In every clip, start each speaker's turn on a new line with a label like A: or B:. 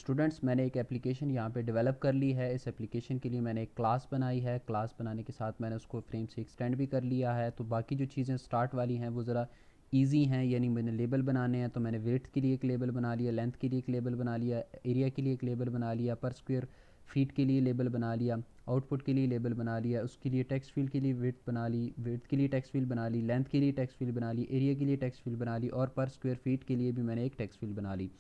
A: Students, मैंने एक application यहाँ पे डेवलप कर ली है। इस एप्लीकेशन के लिए मैंने एक क्लास बनाई है। क्लास बनाने के साथ मैंने उसको फ्रेम से एक्सटेंड भी कर लिया है। तो बाकी जो चीज़ें स्टार्ट वाली हैं वो ज़रा इजी हैं, यानी मैंने लेबल बनाने हैं। तो मैंने वेट के लिए एक लेबल बना लिया, लेंथ के लिए एक लेबल बना लिया, एरिया के लिए एक लेबल बना लिया, पर स्क्वायर फीट के लिए लेबल बना लिया, आउटपुट के लिए लेबल बना लिया, उसके लिए टेक्स्ट फील्ड के लिए वेट बना ली, वेट के लिए टेक्स्ट फील्ड बना ली, लेंथ के लिए टेक्स्ट फील्ड बना ली, एरिया के लिए टेक्स्ट फील्ड बना ली, और पर स्क्वायर फीट के लिए भी मैंने एक टेक्स्ट फील्ड बना ली।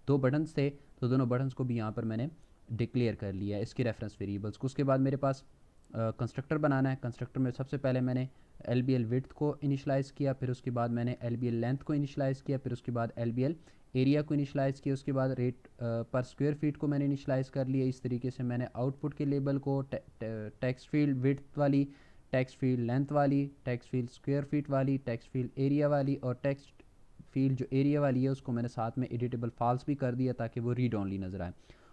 A: दो बटन्स थे, तो दोनों बटन्स को भी यहाँ पर मैंने डिक्लेयर कर लिया है इसके रेफरेंस वेरिएबल्स को। उसके बाद मेरे पास कंस्ट्रक्टर बनाना है। कंस्ट्रक्टर में सबसे पहले मैंने एल बी एल विड्थ को इनिशलाइज़ किया, फिर उसके बाद मैंने एल बी एल लेंथ को इनिशलाइज़ किया, फिर उसके बाद एल बी एल एरिया को इनिशलाइज़ किया, उसके बाद रेट पर स्क्वायर फीट को मैंने इनिशलाइज़ कर लिया। इस तरीके से मैंने आउटपुट के लेबल को टेक्स्ट फील्ड विड्थ वाली, टेक्स्ट फील्ड लेंथ वाली, टेक्स्ट फील्ड स्क्वायर फीट वाली, टेक्स्ट फील्ड एरिया वाली, और टेक्स्ट फील्ड जो एरिया वाली है उसको मैंने साथ में एडिटेबल फॉल्स भी कर दिया ताकि वो रीड ऑनली नज़र आए।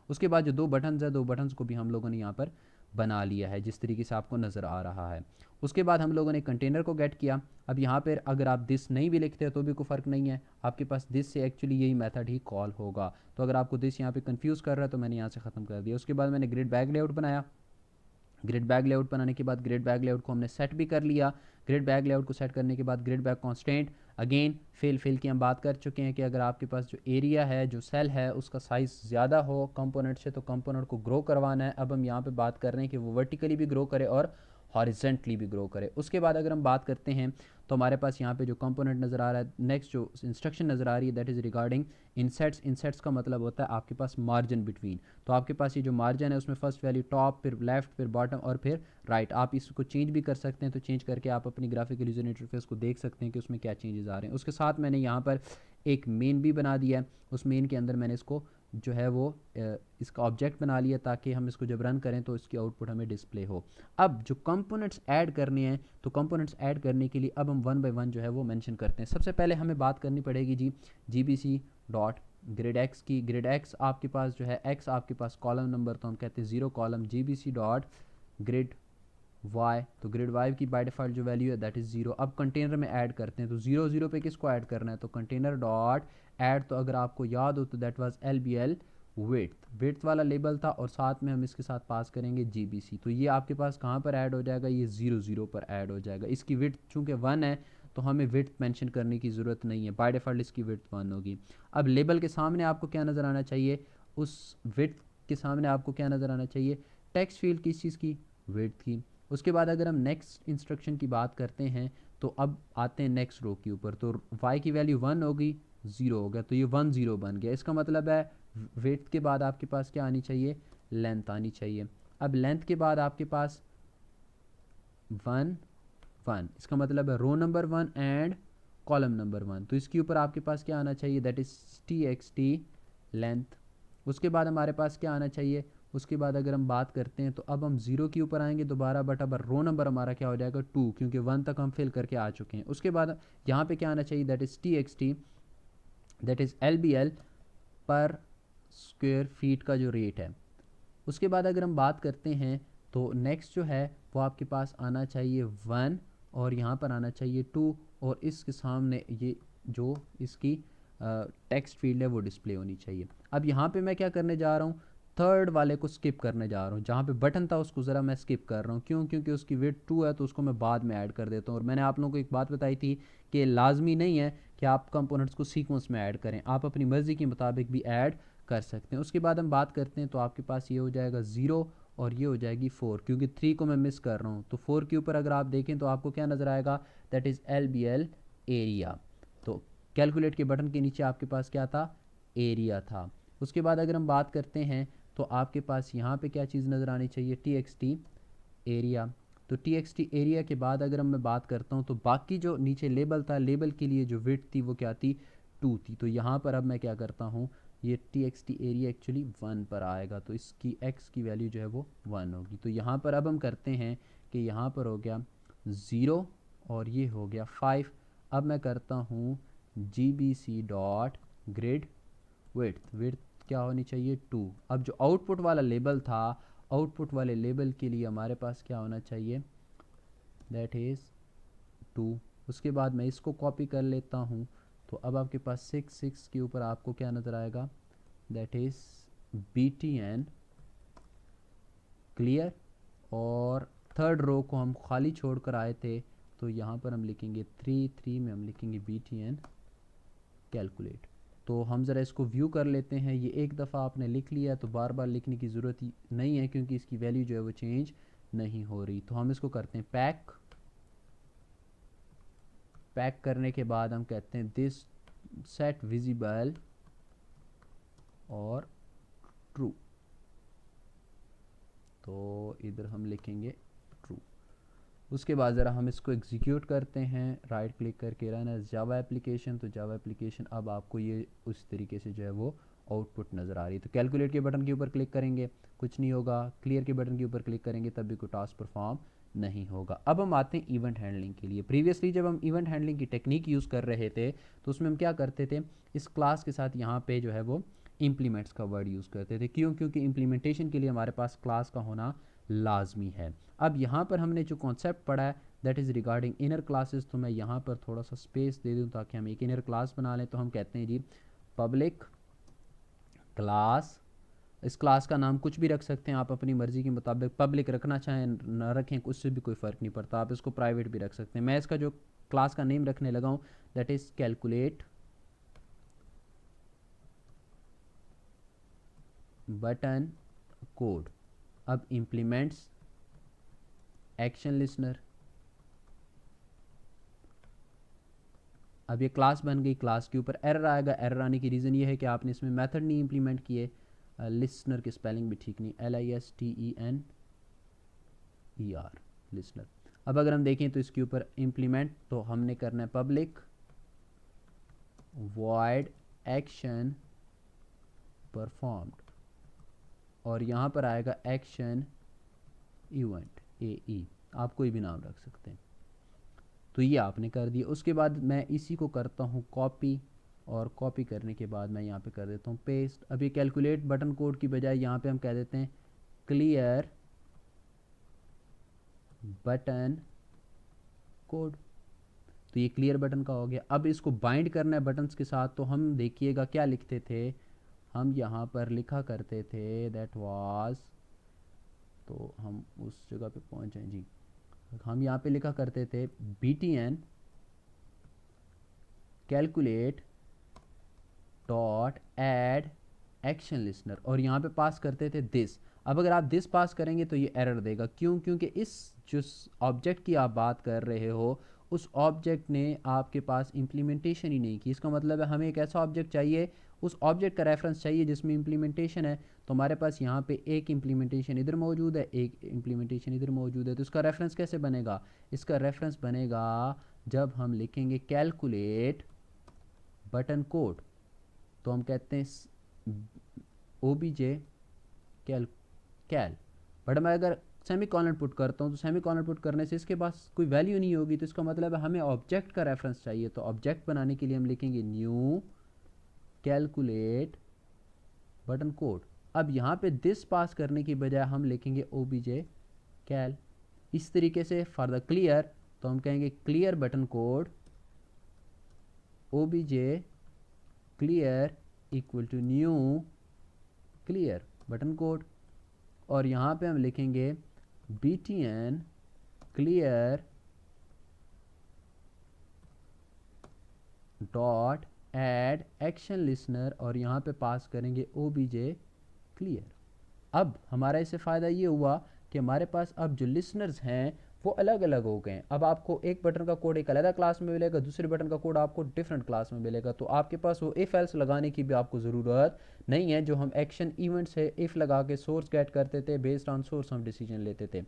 A: उसके बाद जो दो बटन्स है, दो बटन्स को भी हम लोगों ने यहाँ पर बना लिया है जिस तरीके से आपको नज़र आ रहा है। उसके बाद हम लोगों ने कंटेनर को गेट किया। अब यहाँ पर अगर आप दिस नहीं भी लिखते हो तो भी कोई फ़र्क नहीं है, आपके पास दिस से एक्चुअली यही मेथड ही कॉल होगा। तो अगर आपको दिस यहाँ पे कंफ्यूज कर रहा है तो मैंने यहाँ से ख़त्म कर दिया। उसके बाद मैंने ग्रिड बैग लेआउट बनाया। ग्रिड बैग लेआउट बनाने के बाद ग्रिड बैग लेआउट को हमने सेट भी कर लिया। ग्रिड बैग लेआउट को सेट करने के बाद grid bag constant, again fill की हम बात कर चुके हैं कि अगर आपके पास जो एरिया है, जो सेल है, उसका साइज़ ज़्यादा हो कंपोनेंट से तो कंपोनेंट को ग्रो करवाना है। अब हम यहाँ पे बात कर रहे हैं कि वो वर्टिकली भी ग्रो करे और हॉरिजेंटली भी ग्रो करे। उसके बाद अगर हम बात करते हैं तो हमारे पास यहाँ पे जो कंपोनेंट नज़र आ रहा है, नेक्स्ट जो इंस्ट्रक्शन नज़र आ रही है दैट इज़ रिगार्डिंग इनसेट्स। इनसेट्स का मतलब होता है आपके पास मार्जिन बिटवीन। तो आपके पास ये जो मार्जिन है उसमें फर्स्ट वैल्यू टॉप, फिर लेफ्ट, फिर बॉटम और फिर राइट। आप इसको चेंज भी कर सकते हैं, तो चेंज करके आप अपनी ग्राफिकल यूजर इंटरफेस को देख सकते हैं कि उसमें क्या चेंजेस आ रहे हैं। उसके साथ मैंने यहाँ पर एक मेन भी बना दिया है। उस मेन के अंदर मैंने इसको जो है वो इसका ऑब्जेक्ट बना लिया ताकि हम इसको जब रन करें तो इसकी आउटपुट हमें डिस्प्ले हो। अब जो कंपोनेंट्स ऐड करने हैं, तो कंपोनेंट्स ऐड करने के लिए अब हम वन बाय वन जो है वो मेंशन करते हैं। सबसे पहले हमें बात करनी पड़ेगी G B C dot grid X की। ग्रिड एक्स आपके पास जो है, एक्स आपके पास कॉलम नंबर, तो हम कहते हैं 0 column, G B C dot grid Y. तो ग्रिड वाई की बाय डिफ़ॉल्ट जो वैल्यू है दैट इज़ 0। अब कंटेनर में ऐड करते हैं, तो 0 0 पे किसको ऐड करना है, तो कंटेनर डॉट ऐड। तो अगर आपको याद हो तो that was L B L width वाला लेबल था, और साथ में हम इसके साथ पास करेंगे जी बी सी। तो ये आपके पास कहाँ पर ऐड हो जाएगा, ये 0 0 पर ऐड हो जाएगा। इसकी विड्थ चूँकि 1 है तो हमें विड्थ मेंशन करने की ज़रूरत नहीं है, बाय डिफ़ॉल्ट इसकी विड्थ 1 होगी। अब लेबल के सामने आपको क्या नज़र आना चाहिए, उस विड्थ के सामने आपको क्या नज़र आना चाहिए, टेक्स्ट फील्ड किस चीज़ की, विड्थ की। उसके बाद अगर हम नेक्स्ट इंस्ट्रक्शन की बात करते हैं तो अब आते हैं नेक्स्ट रो के ऊपर। तो y की वैल्यू 1 होगी, 0 हो गया, तो ये 1 0 बन गया। इसका मतलब है वेट के बाद आपके पास क्या आनी चाहिए, लेंथ आनी चाहिए। अब लेंथ के बाद आपके पास 1 1, इसका मतलब है row number 1 and column number 1। तो इसके ऊपर आपके पास क्या आना चाहिए, that is T X T length. उसके बाद हमारे पास क्या आना चाहिए, उसके बाद अगर हम बात करते हैं तो अब हम 0 के ऊपर आएंगे दोबारा, बट अब रो नंबर हमारा क्या हो जाएगा 2, क्योंकि 1 तक हम फिल करके आ चुके हैं। उसके बाद यहाँ पे क्या आना चाहिए, that is T X T, that is L B L पर स्क्वेयर फीट का जो रेट है। उसके बाद अगर हम बात करते हैं तो नेक्स्ट जो है वो आपके पास आना चाहिए 1, और यहाँ पर आना चाहिए 2, और इसके सामने ये जो इसकी टेक्स्ट फील्ड है वो डिस्प्ले होनी चाहिए। अब यहाँ पे मैं क्या करने जा रहा हूँ, थर्ड वाले को स्किप करने जा रहा हूँ। जहाँ पे बटन था उसको ज़रा मैं स्किप कर रहा हूँ, क्यों, क्योंकि उसकी वेट 2 है तो उसको मैं बाद में ऐड कर देता हूँ। और मैंने आप लोगों को एक बात बताई थी कि लाजमी नहीं है कि आप कंपोनेंट्स को सीक्वेंस में ऐड करें, आप अपनी मर्ज़ी के मुताबिक भी ऐड कर सकते हैं। उसके बाद हम बात करते हैं तो आपके पास ये हो जाएगा 0 और ये हो जाएगी 4, क्योंकि 3 को मैं मिस कर रहा हूँ। तो 4 के ऊपर अगर आप देखें तो आपको क्या नज़र आएगा, that is L B L area. तो कैलकुलेट के बटन के नीचे आपके पास क्या था, एरिया था। उसके बाद अगर हम बात करते हैं तो आपके पास यहाँ पे क्या चीज़ नज़र आनी चाहिए, टी एक्स टी एरिया। तो टी एक्स टी एरिया के बाद अगर मैं बात करता हूँ तो बाकी जो नीचे लेबल था, लेबल के लिए जो विड्थ थी वो क्या थी, 2 थी। तो यहाँ पर अब मैं क्या करता हूँ, ये T X T area actually 1 पर आएगा, तो इसकी एक्स की वैल्यू जो है वो 1 होगी। तो यहाँ पर अब हम करते हैं कि यहाँ पर हो गया 0 और ये हो गया 5। अब मैं करता हूँ G B C dot grid width, width क्या होनी चाहिए 2। अब जो आउटपुट वाला लेबल था, आउटपुट वाले लेबल के लिए हमारे पास क्या होना चाहिए, दैट इज़ 2। उसके बाद मैं इसको कॉपी कर लेता हूँ। तो अब आपके पास 6 6 के ऊपर आपको क्या नज़र आएगा, दैट इज़ btn क्लियर, और थर्ड रो को हम खाली छोड़कर आए थे, तो यहाँ पर हम लिखेंगे 3 में हम लिखेंगे btn कैलकुलेट। तो हम ज़रा इसको व्यू कर लेते हैं। ये एक दफ़ा आपने लिख लिया तो बार बार लिखने की ज़रूरत ही नहीं है, क्योंकि इसकी वैल्यू जो है वो चेंज नहीं हो रही। तो हम इसको करते हैं पैक। पैक करने के बाद हम कहते हैं दिस सेट विजिबल और ट्रू, तो इधर हम लिखेंगे ट्रू। उसके बाद ज़रा हम इसको एग्जीक्यूट करते हैं, राइट क्लिक करके रन एज जावा एप्लीकेशन। तो जावा एप्लीकेशन अब आपको ये उस तरीके से जो है वो आउटपुट नज़र आ रही है। तो कैलकुलेट के बटन के ऊपर क्लिक करेंगे कुछ नहीं होगा, क्लियर के बटन के ऊपर क्लिक करेंगे तब भी कोई टास्क परफॉर्म नहीं होगा। अब हम आते हैं इवेंट हैंडलिंग के लिए। प्रीवियसली जब हम इवेंट हैंडलिंग की टेक्निक यूज़ कर रहे थे तो उसमें हम क्या करते थे, इस क्लास के साथ यहाँ पे जो है वो इम्प्लीमेंट्स का वर्ड यूज़ करते थे। क्यों? क्योंकि इम्प्लीमेंटेशन के लिए हमारे पास क्लास का होना लाजमी है। अब यहाँ पर हमने जो कॉन्सेप्ट पढ़ा है that is regarding inner classes, तो मैं यहाँ पर थोड़ा सा स्पेस दे दूँ ताकि हम एक इनर क्लास बना लें। तो हम कहते हैं जी पब्लिक क्लास, इस क्लास का नाम कुछ भी रख सकते हैं आप अपनी मर्ज़ी के मुताबिक, पब्लिक रखना चाहें ना रखें उससे भी कोई फ़र्क नहीं पड़ता, आप इसको प्राइवेट भी रख सकते हैं। मैं इसका जो क्लास का नेम रखने लगा हूँ that is calculate button code. अब इम्प्लीमेंट्स एक्शन लिसनर, अब ये क्लास बन गई, क्लास के ऊपर एरर आएगा। एरर आने की रीज़न ये है कि आपने इसमें मेथड नहीं इंप्लीमेंट किए। लिसनर की स्पेलिंग भी ठीक नहीं, LISTENER लिसनर। अब अगर हम देखें तो इसके ऊपर इम्प्लीमेंट, तो हमने करना है पब्लिक वॉइड एक्शन परफॉर्म्ड, और यहाँ पर आएगा एक्शन इवेंट AE, आप कोई भी नाम रख सकते हैं। तो ये आपने कर दिया। उसके बाद मैं इसी को करता हूँ कॉपी, और कॉपी करने के बाद मैं यहाँ पे कर देता हूँ पेस्ट। अब ये कैलकुलेट बटन कोड की बजाय यहाँ पे हम कह देते हैं क्लियर बटन कोड। तो ये क्लियर बटन का हो गया। अब इसको बाइंड करना है बटन्स के साथ, तो हम देखिएगा क्या लिखते थे, हम यहाँ पर लिखा करते थे दैट वाज, तो हम उस जगह पे पहुँच जाएं जी, हम यहाँ पे लिखा करते थे btn calculate dot add action listener, और यहाँ पे पास करते थे दिस। अब अगर आप दिस पास करेंगे तो ये एरर देगा। क्यों? क्योंकि इस जो ऑब्जेक्ट की आप बात कर रहे हो उस ऑब्जेक्ट ने आपके पास इम्प्लीमेंटेशन ही नहीं की। इसका मतलब है हमें एक ऐसा ऑब्जेक्ट चाहिए, उस ऑब्जेक्ट का रेफरेंस चाहिए जिसमें इम्प्लीमेंटेशन है। तो हमारे पास यहाँ पे एक इम्प्लीमेंटेशन इधर मौजूद है, एक इम्प्लीमेंटेशन इधर मौजूद है, तो इसका रेफरेंस कैसे बनेगा? इसका रेफरेंस बनेगा जब हम लिखेंगे कैलकुलेट बटन कोड। तो हम कहते हैं OBJ कैल, बट मैं अगर सेमी कॉलन पुट करता हूँ तो सेमी कॉलन पुट करने से इसके पास कोई वैल्यू नहीं होगी। तो इसका मतलब है हमें ऑब्जेक्ट का रेफरेंस चाहिए। तो ऑब्जेक्ट बनाने के लिए हम लिखेंगे न्यू कैलकुलेट बटन कोड। अब यहाँ पे दिस पास करने की बजाय हम लिखेंगे OBJ कैल। इस तरीके से फॉर द क्लियर तो हम कहेंगे clear button code OBJ clear equal to new clear button code, और यहाँ पे हम लिखेंगे btn clear dot add action listener, और यहाँ पे पास करेंगे OBJ क्लियर। अब हमारा इससे फ़ायदा ये हुआ कि हमारे पास अब जो लिसनर्स हैं वो अलग अलग हो गए। अब आपको एक बटन का कोड एक अलग क्लास में मिलेगा, दूसरे बटन का कोड आपको डिफरेंट क्लास में मिलेगा। तो आपके पास वो इफ़ एल्स लगाने की भी आपको ज़रूरत नहीं है। जो हम एक्शन इवेंट से इफ़ लगा के सोर्स गेट करते थे, बेस्ड ऑन सोर्स हम डिसीजन लेते थे।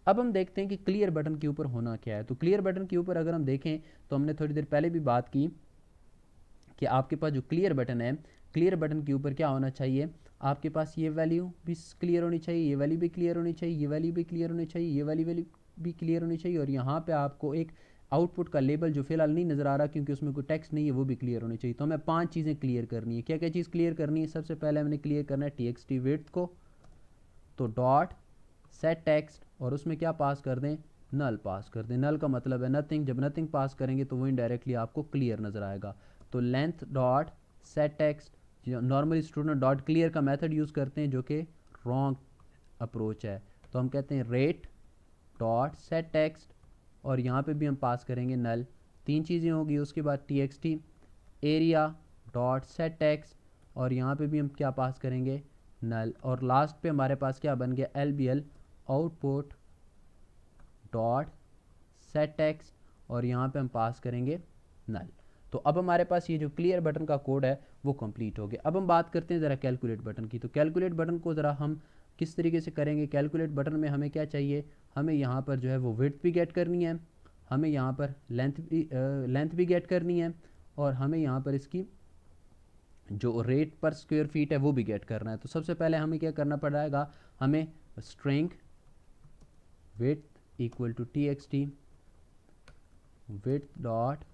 A: अब हम देखते हैं कि क्लियर बटन के ऊपर होना क्या है। तो क्लियर बटन के ऊपर अगर हम देखें तो हमने थोड़ी देर पहले भी बात की कि आपके पास जो क्लियर बटन है, क्लियर बटन के ऊपर क्या होना चाहिए, आपके पास ये वैल्यू भी क्लियर होनी चाहिए, ये वैल्यू भी क्लियर होनी चाहिए, ये वैल्यू भी क्लियर होनी चाहिए, ये वैल्यू भी क्लियर होनी चाहिए, और यहाँ पे आपको एक आउटपुट का लेबल जो फिलहाल नहीं नज़र आ रहा क्योंकि उसमें कोई टेक्स्ट नहीं है वो भी क्लियर होनी चाहिए। तो हमें 5 चीज़ें क्लियर करनी है। क्या क्या चीज़ क्लियर करनी है? सबसे पहले हमने क्लियर करना है TXT विड्थ को, तो डॉट सेट टेक्स्ट, और उसमें क्या पास कर दें, नल पास कर दें। नल का मतलब है नथिंग, जब नथिंग पास करेंगे तो वो इनडायरेक्टली आपको क्लियर नज़र आएगा। तो length dot set text, normally student dot clear का मेथड यूज़ करते हैं जो कि रॉन्ग अप्रोच है। तो हम कहते हैं रेट डॉट सेट टेक्स्ट और यहाँ पे भी हम पास करेंगे नल। तीन चीज़ें होगी, उसके बाद T X T area dot set text और यहाँ पे भी हम क्या पास करेंगे नल। और लास्ट पे हमारे पास क्या बन गया L B L output dot set text और यहाँ पे हम पास करेंगे नल। तो अब हमारे पास ये जो क्लियर बटन का कोड है वो कंप्लीट हो गया। अब हम बात करते हैं ज़रा कैलकुलेट बटन की। तो कैलकुलेट बटन को ज़रा हम किस तरीके से करेंगे। कैलकुलेट बटन में हमें क्या चाहिए, हमें यहाँ पर जो है वो विड्थ भी गेट करनी है, हमें यहाँ पर लेंथ भी गेट करनी है और हमें यहाँ पर इसकी जो रेट पर स्क्वायर फीट है वो भी गेट करना है। तो सबसे पहले हमें क्या करना पड़ेगा, हमें string width equal to T X T width dot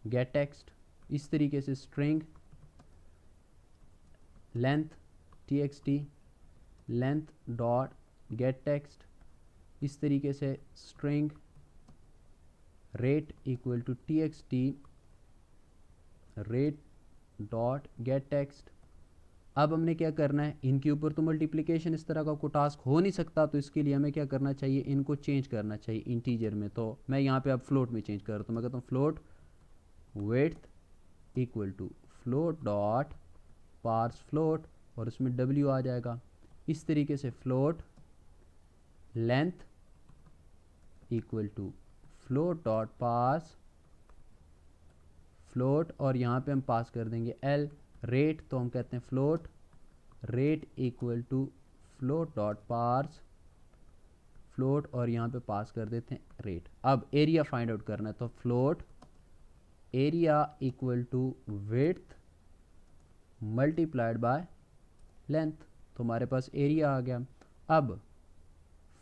A: get text, इस तरीके से string length T X T length dot get text, इस तरीके से string rate equal to T X T rate dot get text. अब हमने क्या करना है, इनके ऊपर तो मल्टीप्लिकेशन इस तरह का कोई टास्क हो नहीं सकता, तो इसके लिए हमें क्या करना चाहिए, इनको चेंज करना चाहिए इंटीजर में। तो मैं यहाँ पे अब फ्लोट में चेंज कर रहा हूँ, तो मैं कहता हूँ float width equal to float dot parse float और उसमें w आ जाएगा। इस तरीके से float length equal to float dot parse float और यहाँ पे हम पास कर देंगे l रेट, तो हम कहते हैं float rate equal to float dot parse float और यहाँ पे पास कर देते हैं रेट। अब एरिया फाइंड आउट करना है, तो float area equal to width multiplied by length, तो हमारे पास एरिया आ गया। अब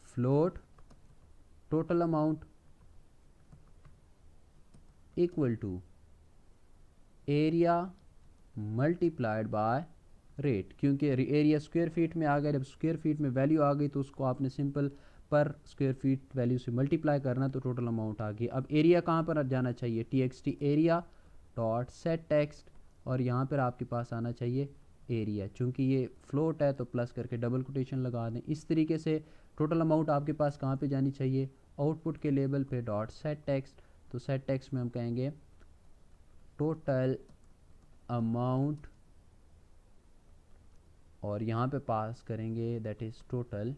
A: float total amount equal to area multiplied by rate, क्योंकि एरिया स्क्वायर फीट में आ गया, जब स्क्वायर फीट में वैल्यू आ गई तो उसको आपने सिंपल पर स्क्वायर फीट वैल्यू से मल्टीप्लाई करना, तो टोटल अमाउंट आ गई। अब एरिया कहाँ पर जाना चाहिए, T X T area dot set text और यहाँ पर आपके पास आना चाहिए एरिया, चूँकि ये फ्लोट है तो प्लस करके डबल कोटेशन लगा दें। इस तरीके से टोटल अमाउंट आपके पास कहाँ पे जानी चाहिए, आउटपुट के लेवल पे डॉट सेट टेक्स्ट। तो सेट टेक्स्ट में हम कहेंगे टोटल अमाउंट और यहाँ पे पास करेंगे दैट इज़ टोटल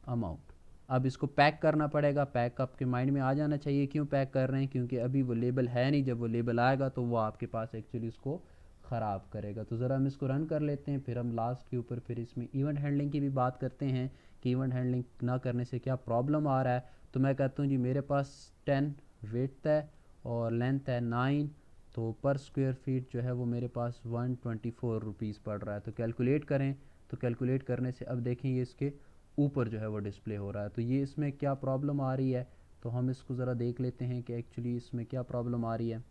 A: अमाउंट। अब इसको पैक करना पड़ेगा, पैक आपके माइंड में आ जाना चाहिए क्यों पैक कर रहे हैं, क्योंकि अभी वो लेबल है नहीं, जब वो लेबल आएगा तो वो आपके पास एक्चुअली इसको ख़राब करेगा। तो ज़रा हम इसको रन कर लेते हैं, फिर हम लास्ट के ऊपर फिर इसमें इवेंट हैंडलिंग की भी बात करते हैं कि इवेंट हैंडलिंग ना करने से क्या प्रॉब्लम आ रहा है। तो मैं कहता हूँ जी मेरे पास 10 विड्थ है और लेंथ है 9, तो पर स्क्वायर फीट जो है वो मेरे पास 124 रुपीज़ पड़ रहा है। तो कैलकुलेट करें, तो कैलकुलेट करने से अब देखें ये इसके ऊपर जो है वो डिस्प्ले हो रहा है। तो ये इसमें क्या प्रॉब्लम आ रही है, तो हम इसको ज़रा देख लेते हैं कि एक्चुअली इसमें क्या प्रॉब्लम आ रही है।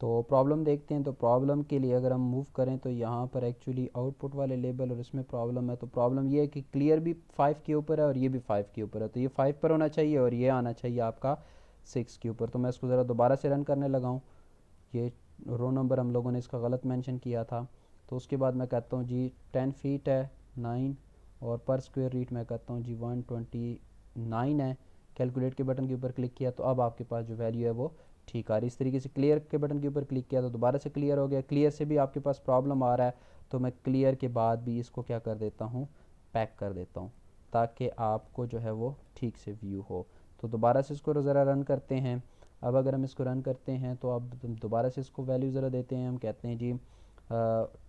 A: तो प्रॉब्लम देखते हैं। तो प्रॉब्लम के लिए अगर हम मूव करें तो यहाँ पर एक्चुअली आउटपुट वाले लेबल और इसमें प्रॉब्लम है। तो प्रॉब्लम ये है कि क्लियर भी 5 के ऊपर है और ये भी 5 के ऊपर है, तो ये 5 पर होना चाहिए और ये आना चाहिए आपका 6 के ऊपर। तो मैं इसको ज़रा दोबारा से रन करने लगा हूँ, ये रो नंबर हम लोगों ने इसका गलत मेंशन किया था। तो उसके बाद मैं कहता हूँ जी 10 फीट है 9 और पर स्क्वायर फीट मैं कहता हूँ जी 129 है। कैलकुलेट के बटन के ऊपर क्लिक किया तो अब आपके पास जो वैल्यू है वो ठीक आ रही है। इस तरीके से क्लियर के बटन के ऊपर क्लिक किया तो दोबारा से क्लियर हो गया। क्लियर से भी आपके पास प्रॉब्लम आ रहा है, तो मैं क्लियर के बाद भी इसको क्या कर देता हूँ, पैक कर देता हूँ ताकि आपको जो है वो ठीक से व्यू हो। तो दोबारा से इसको ज़रा रन करते हैं। अब अगर हम इसको रन करते हैं तो अब दोबारा से इसको वैल्यू ज़रा देते हैं। हम कहते हैं जी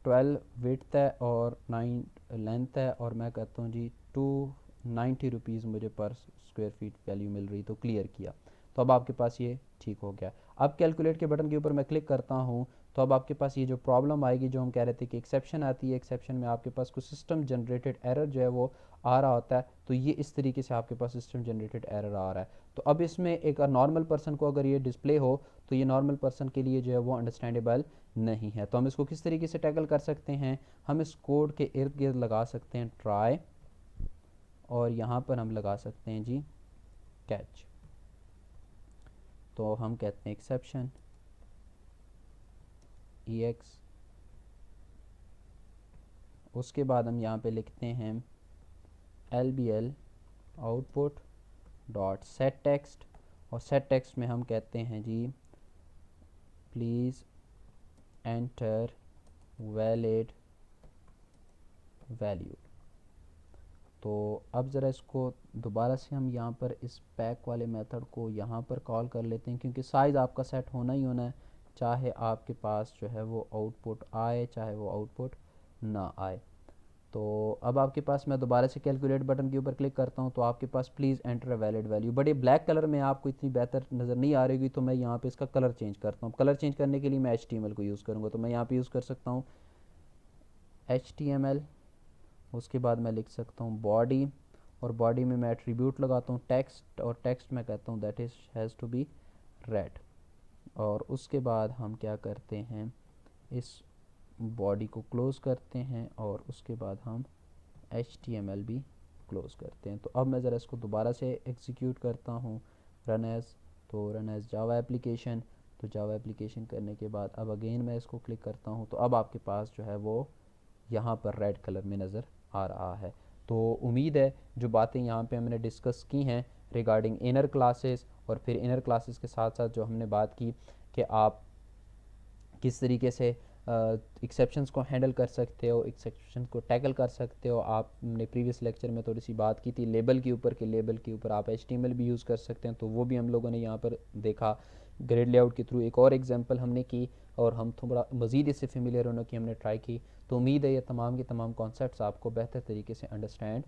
A: 12 विड्थ है और 9 लेंथ है और मैं कहता हूँ जी 290 रुपीज़ मुझे पर स्क्वायर फीट वैल्यू मिल रही। तो क्लियर किया तो अब आपके पास ये ठीक हो गया। अब कैलकुलेट के बटन के ऊपर मैं क्लिक करता हूँ तो अब आपके पास ये जो प्रॉब्लम आएगी जो हम कह रहे थे कि एक्सेप्शन आती है, एक्सेप्शन में आपके पास कुछ सिस्टम जनरेटेड एरर जो है वो आ रहा होता है। तो ये इस तरीके से आपके पास सिस्टम जनरेटेड एरर आ रहा है। तो अब इसमें एक नॉर्मल पर्सन को अगर ये डिस्प्ले हो तो ये नॉर्मल पर्सन के लिए जो है वो अंडरस्टैंडेबल नहीं है। तो हम इसको किस तरीके से टैकल कर सकते हैं, हम इस कोड के इर्द गिर्द लगा सकते हैं ट्राई और यहाँ पर हम लगा सकते हैं जी कैच। तो हम कहते हैं एक्सेप्शन EX उसके बाद हम यहाँ पे लिखते हैं LBL output dot set text, और सेट टेक्स्ट में हम कहते हैं जी प्लीज़ एंटर वैलिड वैल्यू। तो अब ज़रा इसको दोबारा से हम यहाँ पर इस पैक वाले मेथड को यहाँ पर कॉल कर लेते हैं, क्योंकि साइज़ आपका सेट होना ही होना है, चाहे आपके पास जो है वो आउटपुट आए चाहे वो आउटपुट ना आए। तो अब आपके पास, मैं दोबारा से कैलकुलेट बटन के ऊपर क्लिक करता हूँ तो आपके पास please enter a valid value, but ये ब्लैक कलर में आपको इतनी बेहतर नज़र नहीं आ रही होगी, तो मैं यहाँ पे इसका कलर चेंज करता हूँ। कलर चेंज करने के लिए मैं HTML को यूज़ करूँगा, तो मैं यहाँ पे यूज़ कर सकता हूँ HTML। उसके बाद मैं लिख सकता हूँ बॉडी, और बॉडी में मैं एट्रीब्यूट लगाता हूँ टेक्स्ट, और टेक्स्ट में कहता हूँ that is has to be red. और उसके बाद हम क्या करते हैं, इस बॉडी को क्लोज़ करते हैं और उसके बाद हम HTML भी क्लोज़ करते हैं। तो अब मैं ज़रा इसको दोबारा से एग्जीक्यूट करता हूँ, रन एज़, तो रन एज़ जावा एप्लीकेशन। तो जावा एप्लीकेशन करने के बाद अब अगेन मैं इसको क्लिक करता हूँ, तो अब आपके पास जो है वो यहाँ पर रेड कलर में नज़र आ रहा है। तो उम्मीद है जो बातें यहाँ पे हमने डिस्कस की हैं रिगार्डिंग इनर क्लासेस, और फिर इनर क्लासेस के साथ साथ जो हमने बात की कि आप किस तरीके से एक्सेप्शंस को हैंडल कर सकते हो, एक्सेप्शन को टैकल कर सकते हो। आपने प्रीवियस लेक्चर में थोड़ी सी बात की थी लेबल के ऊपर, कि लेबल के ऊपर आप HTML भी यूज़ कर सकते हैं, तो वो भी हम लोगों ने यहाँ पर देखा। ग्रिड लेआउट के थ्रू एक और एग्जांपल हमने की, और हम थोड़ा मज़ीद इससे फेमिलियर होने की हमने ट्राई की। तो उम्मीद है ये तमाम के तमाम कॉन्सेप्ट्स आपको बेहतर तरीके से अंडरस्टैंड